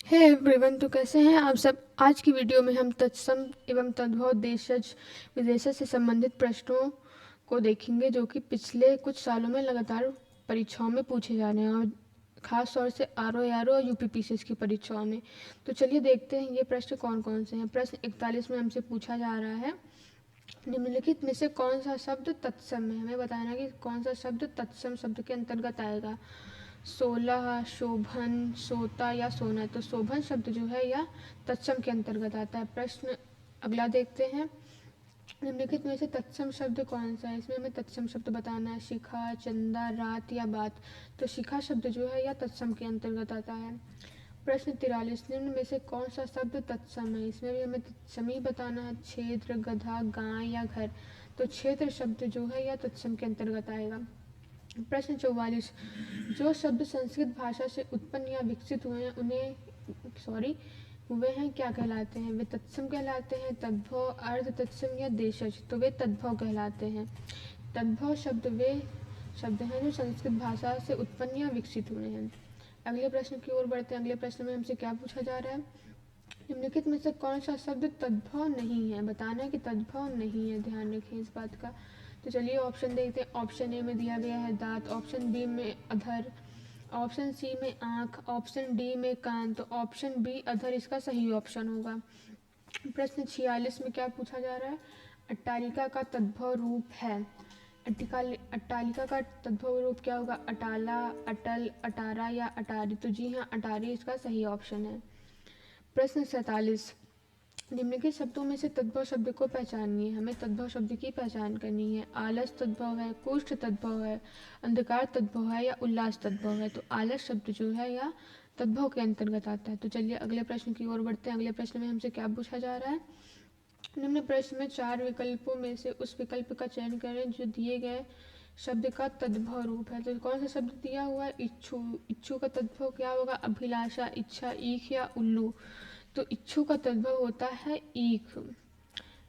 Hey everyone, तो कैसे हैं आप सब। आज की वीडियो में हम तत्सम एवं तद्भव देशज विदेशज से संबंधित प्रश्नों को देखेंगे जो कि पिछले कुछ सालों में लगातार परीक्षाओं में पूछे जा रहे हैं और ख़ास तौर से आर और यूपीपीसीएस की परीक्षाओं में। तो चलिए देखते हैं ये प्रश्न कौन कौन से हैं। प्रश्न 41 में हमसे पूछा जा रहा है, निम्नलिखित में से कौन सा शब्द तत्सम है। हमें बताना है कि कौन सा शब्द तत्सम शब्द के अंतर्गत आएगा। सोलह, शोभन, सोता या सोना। तो शोभन शब्द जो है यह तत्सम के अंतर्गत आता है। प्रश्न अगला देखते हैं, निम्नलिखित में से तत्सम शब्द कौन सा है। इसमें हमें तत्सम शब्द बताना है। शिखा, चंदा, रात या बात। तो शिखा शब्द जो है यह तत्सम के अंतर्गत आता है। प्रश्न 43, निम्न में से कौन सा शब्द तत्सम है। इसमें भी हमें तत्सम ही बताना है। क्षेत्र, गधा, गाय या घर। तो क्षेत्र शब्द जो है यह तत्सम के अंतर्गत आएगा। प्रश्न 44, जो शब्द संस्कृत भाषा से उत्पन्न या विकसित हुए हैं वे हैं क्या कहलाते हैं। वे तत्सम कहलाते हैं, तद्भव, अर्ध तत्सम या देशज। तो वे तद्भव कहलाते हैं। तद्भव शब्द वे शब्द हैं जो संस्कृत भाषा से उत्पन्न या विकसित हुए हैं। अगले प्रश्न की ओर बढ़ते हैं। अगले प्रश्न में हमसे क्या पूछा जा रहा है, निम्नलिखित में से कौन सा शब्द तद्भव नहीं है। बताना है कि तद्भव नहीं है, ध्यान रखें इस बात का। तो चलिए ऑप्शन देखते हैं। ऑप्शन ए में दिया गया है दांत, ऑप्शन बी में अधर, ऑप्शन सी में आँख, ऑप्शन डी में कान। तो ऑप्शन बी अधर इसका सही ऑप्शन होगा। प्रश्न 46 में क्या पूछा जा रहा है, अट्टालिका का तद्भव रूप है। अट्टालिका का तद्भव रूप क्या होगा, अटाला, अटल, अटारा या अटारी। तो जी हाँ, अटारी इसका सही ऑप्शन है। प्रश्न 47, निम्नलिखित शब्दों में से तद्भव शब्द को पहचानिए। हमें तद्भव शब्द की पहचान करनी है। आलस तद्भव है, कुष्ठ तद्भव है, अंधकार तद्भव है या उल्लास तद्भव है। तो आलस शब्द जो है या तद्भव के अंतर्गत आता है। तो चलिए अगले प्रश्न की ओर बढ़ते हैं। अगले प्रश्न में हमसे क्या पूछा जा रहा है, निम्न प्रश्न में 4 विकल्पों में से उस विकल्प का चयन करें जो दिए गए शब्द का तद्भव रूप है। तो कौन सा शब्द दिया हुआ है, इच्छु। इच्छु का तद्भव क्या होगा, अभिलाषा, इच्छा, ईख या उल्लू। तो इच्छु का तद्भव होता है ईख।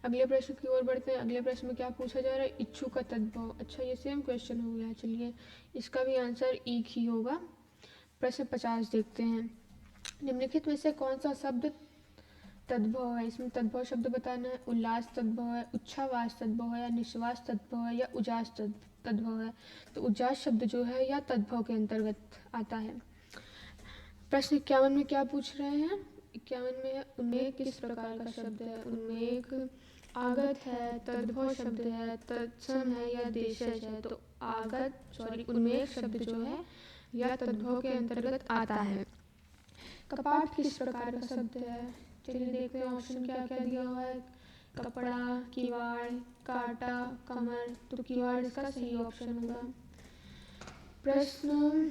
अगले प्रश्न की ओर बढ़ते हैं। अगले प्रश्न में क्या पूछा जा रहा है, इच्छु का तद्भव। अच्छा, ये सेम क्वेश्चन हो गया। चलिए इसका भी आंसर ईख ही होगा। प्रश्न 50 देखते हैं, निम्नलिखित में से कौन सा शब्द तद्भव है। इसमें तद्भव शब्द बताना है। उल्लास तद्भव है, उच्छ्वास तद्भव है या निश्वास तद्भव है या उजास तद्भव है। तो उजास शब्द जो है या तद्भव के अंतर्गत आता है। प्रश्न 51 में क्या पूछ रहे हैं, 51 में है, उन्मेष किस प्रकार का शब्द है। उन्मेष आगत है, तद्भव शब्द है, तत्सम है या देशज है। तो उन्मेष शब्द जो है यह तद्भव के अंतर्गत आता है। कपाट किस प्रकार का शब्द है। चलिए देखते हैं ऑप्शन क्या क्या दिया हुआ है, कपड़ा, किवाड़, कांटा, कमर। तो किवाड़ इसका सही ऑप्शन होगा। प्रश्न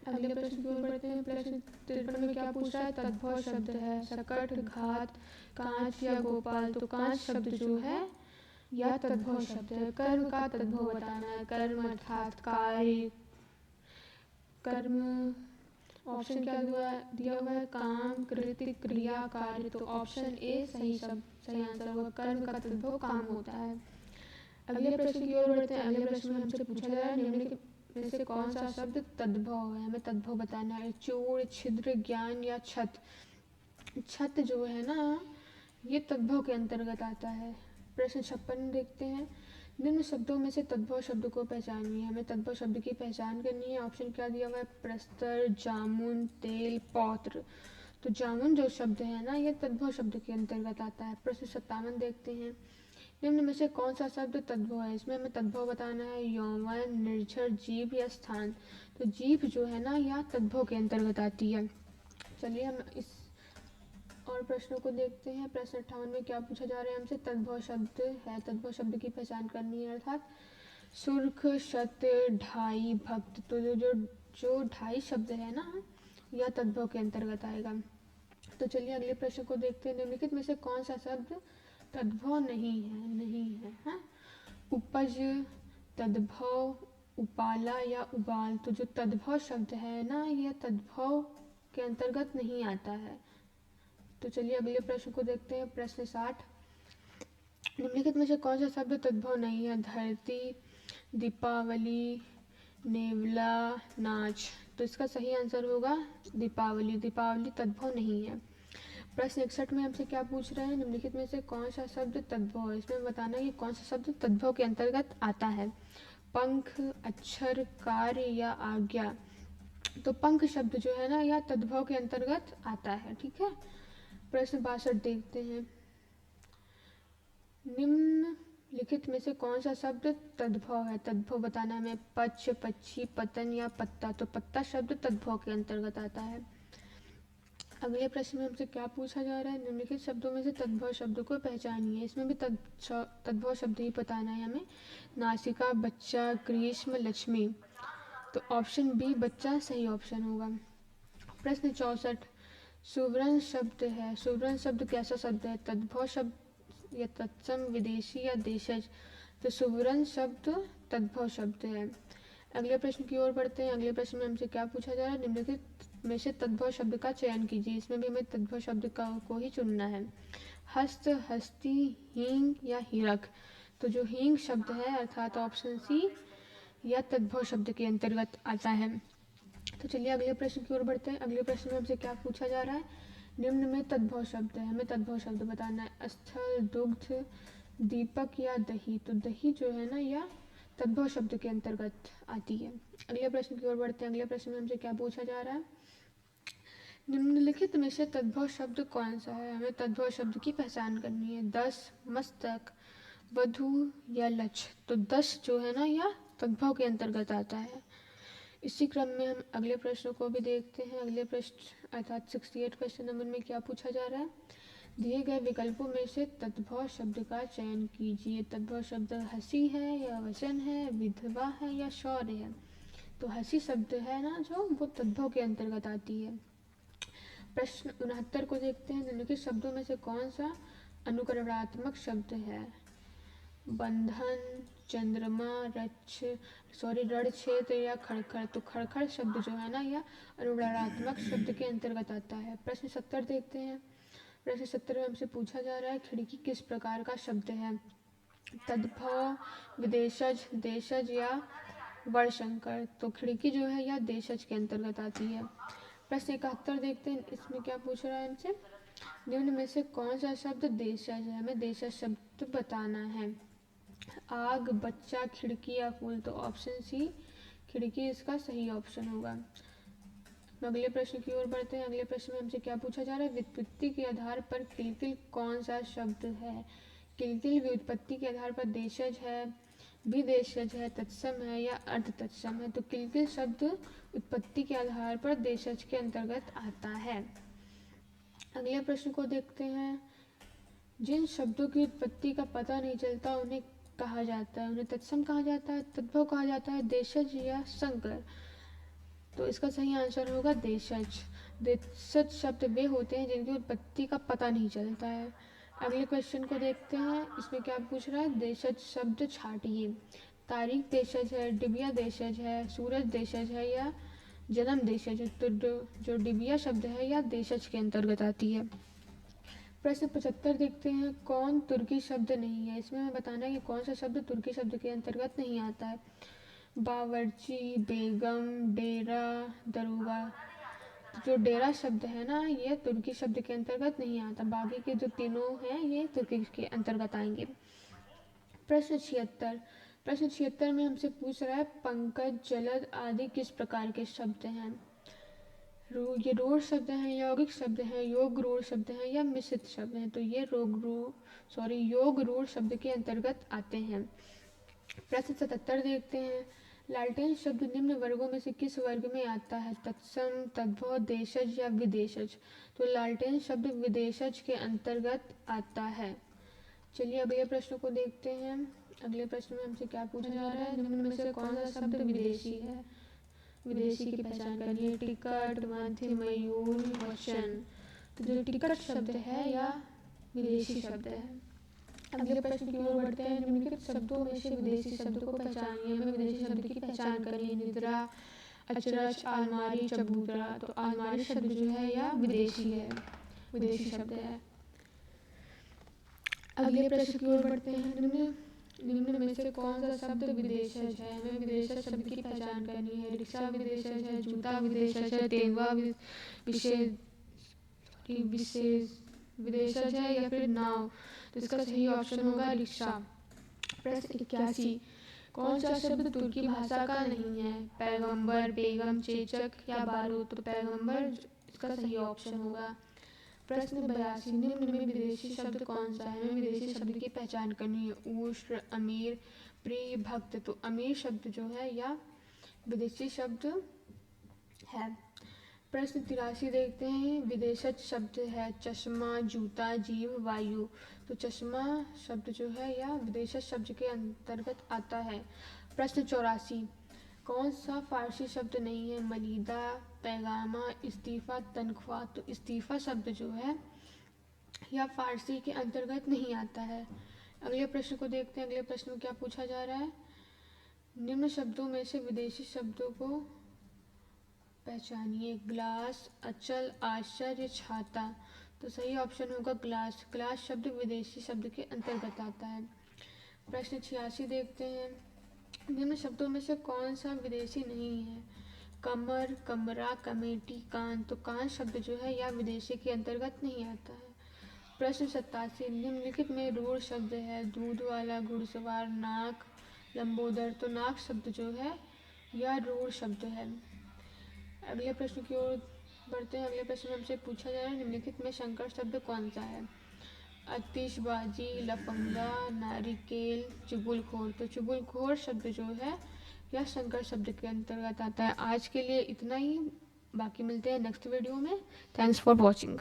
अगले प्रश्न की ओर बढ़ते हैं। प्रश्न 53 में क्या पूछ रहा है, तद्भव शब्द है, सकट, घात, कांच या गोपाल। तो कांच शब्द जो है यह तद्भव शब्द है। कर्म का तद्भव बताना है। कर्म अर्थात कार्य, कर्म। ऑप्शन क्या दिया हुआ है, काम, कृत्य, क्रिया, कार्य। तो ऑप्शन ए सही आंसर होगा। कर्म का तद्भव काम होता है। अगले प्रश्न की ओर बढ़ते हैं। अगले प्रश्न में हमसे पूछा जा रहा है, निम्नलिखित में से कौन सा शब्द तद्भव है। हमें तद्भव बताना है। चूड़, छिद्र, ज्ञान या छत। छत जो है ना ये तद्भव के अंतर्गत आता है। प्रश्न 56 देखते हैं, निम्न शब्दों में से तद्भव शब्द को पहचानिए। हमें तद्भव शब्द की पहचान करनी है। ऑप्शन क्या दिया हुआ है, प्रस्तर, जामुन, तेल, पौत्र। तो जामुन जो शब्द है ना ये तद्भव शब्द के अंतर्गत आता है। प्रश्न 57 देखते हैं, निम्न में से कौन सा शब्द तद्भव है। इसमें हमें तद्भव बताना है। यौवन, निर्झर, जीभ या स्थान। तो जीभ जो है ना यह तद्भव के अंतर्गत आती है। चलिए हम इस और प्रश्नों को देखते हैं। प्रश्न 58 में क्या पूछा जा रहा है हमसे, तद्भव शब्द है, तद्भव शब्द की पहचान करनी है। अर्थात सुर्ख, शत, ढाई, भक्त। तो जो ढाई शब्द है ना यह तद्भव के अंतर्गत आएगा। तो चलिए अगले प्रश्न को देखते हैं, निम्नलिखित में से कौन सा शब्द तद्भव नहीं है, हाँ? उपज, तद्भव, उपाला या उबाल। तो जो तद्भव शब्द है ना यह तद्भव के अंतर्गत नहीं आता है। तो चलिए अगले प्रश्न को देखते हैं। प्रश्न 60, निम्नलिखित में से कौन सा शब्द तद्भव नहीं है। धरती, दीपावली, नेवला, नाच। तो इसका सही आंसर होगा दीपावली। दीपावली तद्भव नहीं है। प्रश्न 61 में हमसे क्या पूछ रहे हैं, निम्नलिखित में से कौन सा शब्द तद्भव है। इसमें बताना है कि कौन सा शब्द तद्भव के अंतर्गत आता है। पंख, अक्षर, कार्य या आज्ञा। तो पंख शब्द जो है ना यह तद्भव के अंतर्गत आता है। ठीक है। प्रश्न 62 देखते हैं, निम्नलिखित में से कौन सा शब्द तद्भव है। तद्भव बताना है हमें। पक्ष, पक्षी, पतन या पत्ता। तो पत्ता शब्द तद्भव के अंतर्गत आता है। अगले प्रश्न में हमसे क्या पूछा जा रहा है, निम्नलिखित शब्दों में से तद्भव शब्द को पहचानिए। इसमें भी तद्भव शब्द ही बताना है हमें। नासिका, बच्चा, ग्रीष्म, लक्ष्मी। तो ऑप्शन बी बच्चा सही ऑप्शन होगा। प्रश्न 64, सुवर्ण शब्द है। सुवर्ण शब्द कैसा शब्द है, तद्भव शब्द या तत्सम, विदेशी या देशज। तो सुवर्ण शब्द तद्भव शब्द है। अगले प्रश्न की ओर बढ़ते हैं। अगले प्रश्न में हमसे क्या पूछा जा रहा है, निम्नलिखित में से तद्भव शब्द का चयन कीजिए। इसमें भी हमें तद्भव शब्द को ही चुनना है। हस्त, हस्ती, हींग या हीरक। तो जो हींग शब्द है अर्थात ऑप्शन सी या तद्भव शब्द के अंतर्गत आता है। तो चलिए अगले प्रश्न की ओर बढ़ते हैं। अगले प्रश्न में हमसे क्या पूछा जा रहा है, निम्न में तद्भव शब्द है, हमें तद्भव शब्द बताना है। स्थल, दुग्ध, दीपक या दही। तो दही जो है ना यह तद्भव शब्द के अंतर्गत आती है। अगले प्रश्न की ओर बढ़ते हैं। अगले प्रश्न में हमसे क्या पूछा जा रहा है, निम्नलिखित में से तद्भव शब्द कौन सा है। हमें तद्भव शब्द की पहचान करनी है। दस, मस्तक, वधु या लक्ष्य। तो दस जो है ना यह तद्भव के अंतर्गत आता है। इसी क्रम में हम अगले प्रश्न को भी देखते हैं। अगले प्रश्न अर्थात 68 क्वेश्चन नंबर में क्या पूछा जा रहा है, दिए गए विकल्पों में से तद्भव शब्द का चयन कीजिए। तद्भव शब्द हंसी है या वचन है, विधवा है या शौर्य है। तो हंसी शब्द है ना जो वो तद्भव के अंतर्गत आती है। प्रश्न 69 को देखते हैं, निम्नलिखित शब्दों में से कौन सा अनुकरणात्मक शब्द है। बंधन, चंद्रमा, ऋण क्षेत्र या खड़खड़। तो खड़खड़ शब्द जो है ना यह अनुकरणात्मक शब्द के अंतर्गत आता है। प्रश्न 70 देखते हैं। प्रश्न 70 में हमसे पूछा जा रहा है, खिड़की किस प्रकार का शब्द है। तद्भव, विदेशज, देशज या वर्णशंकर। तो खिड़की जो है यह देशज के अंतर्गत आती है। प्रश्न 71 देखते हैं। इसमें क्या पूछ रहा है हमसे, निम्न में से कौन सा शब्द देशज है। हमें देशज शब्द बताना है। आग, बच्चा, खिड़की या फूल। तो ऑप्शन सी खिड़की इसका सही ऑप्शन होगा। अगले प्रश्न की ओर बढ़ते हैं। अगले प्रश्न में हमसे क्या पूछा जा रहा है, व्युत्पत्ति के आधार पर किलकिल कौन सा शब्द है। किलकिल व्युत्पत्ति के आधार पर देशज है, विदेशज है, तत्सम है या अर्ध तत्सम है। तो किलकिल शब्द उत्पत्ति के आधार पर देशज के अंतर्गत आता है। अगले प्रश्न को देखते हैं, जिन शब्दों की उत्पत्ति का पता नहीं चलता उन्हें कहा जाता है। उन्हें तत्सम कहा जाता है, तद्भव कहा जाता है, देशज या संकर। तो इसका सही आंसर होगा देशज। देशज शब्द वे होते हैं जिनकी उत्पत्ति का पता नहीं चलता है। अगले क्वेश्चन को देखते हैं। इसमें क्या पूछ रहा है, देशज शब्द छाटिए। तारीख देशज है, डिबिया देशज है, सूरज देशज है या जन्म देशज है। तो जो डिबिया शब्द है यह देशज के अंतर्गत आती है। प्रश्न 75 देखते हैं, कौन तुर्की शब्द नहीं है। इसमें हमें बताना है कि कौन सा शब्द तुर्की शब्द के अंतर्गत नहीं आता है। बावर्ची, बेगम, डेरा, दरोगा। जो डेरा शब्द है ना ये तुर्की शब्द के अंतर्गत नहीं आता। बाकी के जो तीनों हैं ये तुर्की के अंतर्गत आएंगे। प्रश्न 76। प्रश्न 76 में हमसे पूछ रहा है, पंकज, जलद आदि किस प्रकार के शब्द हैं। ये रूढ़ शब्द हैं, यौगिक शब्द हैं, योग रूढ़ शब्द हैं या मिश्रित शब्द हैं। तो ये योग रूढ़ शब्द के अंतर्गत आते हैं। प्रश्न 77 देखते हैं, लालटेन शब्द निम्न वर्गों में से किस वर्ग में आता है। तत्सम, तद्भव, देशज या विदेशज। तो लालटेन शब्द विदेशज के अंतर्गत आता है। चलिए अगले प्रश्न को देखते हैं। अगले प्रश्न में हमसे क्या पूछा जा रहा है, निम्न में से कौन सा शब्द विदेशी है। विदेशी की पहचान करनी है। टिकट, मध्य, मयूर, वचन। तो जो टिकट शब्द है या विदेशी शब्द है। अगले प्रश्न की ओर बढ़ते हैं। निम्नलिखित शब्दों में से विदेशी शब्द को पहचानिए। हमें विदेशी शब्द की पहचान करनी है। निद्रा, अचरज, अलमारी, चबूतरा। तो अलमारी शब्द जो है यह विदेशी है, विदेशी शब्द है। अगले प्रश्न की ओर बढ़ते हैं। निम्न में से कौन सा शब्द विदेशज है? हमें विदेशज शब्द की पहचान करनी है। रिक्शा विदेशज है, जूता विदेशज है, तेंदुआ विशेष विशेष विदेशज है या फिर नाव? तो इसका सही ऑप्शन होगा रिक्शा। प्रश्न 81, कौन सा शब्द तुर्की भाषा का नहीं है? पैगंबर, बेगम, चेचक या बारूद? तो पैगंबर इसका सही ऑप्शन होगा। प्रश्न 82, निम्न में विदेशी शब्द कौन सा है? हमें विदेशी शब्द की पहचान करनी है। उष्ण, अमीर, प्रिय, भक्त। तो अमीर शब्द जो है या विदेशी शब्द है। प्रश्न 83 देखते हैं। विदेशज शब्द है चश्मा, जूता, जीव, वायु। तो चश्मा शब्द जो है या विदेशज शब्द के अंतर्गत आता है। प्रश्न 84, कौन सा फारसी शब्द नहीं है? मलीदा, पैगामा, इस्तीफा, तनख्वाह। तो इस्तीफा शब्द जो है यह फारसी के अंतर्गत नहीं आता है। अगले प्रश्न को देखते हैं। अगले प्रश्न में क्या पूछा जा रहा है? निम्न शब्दों में से विदेशी शब्दों को पहचानिए। ग्लास, अचल, आश्चर्य, छाता। तो सही ऑप्शन होगा ग्लास। ग्लास शब्द विदेशी शब्द के अंतर्गत आता है। प्रश्न 86 देखते हैं। निम्न शब्दों में से कौन सा विदेशी नहीं है? कमर, कमरा, कमेटी, कान। तो कान शब्द जो है यह विदेशी के अंतर्गत नहीं आता है। प्रश्न 87, निम्नलिखित में रूढ़ शब्द है। दूध वाला, घुड़सवार, नाक, लंबोदर। तो नाक शब्द जो है यह रूढ़ शब्द है। अगले प्रश्न की ओर बढ़ते हैं। अगले प्रश्न में हमसे पूछा जा रहा है निम्नलिखित में संकर शब्द कौन सा है? आतिशबाजी, लफंगा, नारिकेल, चुगलखोर। तो चुगलखोर शब्द जो है यह संकर शब्द के अंतर्गत आता है। आज के लिए इतना ही, बाकी मिलते हैं नेक्स्ट वीडियो में। Thanks for watching.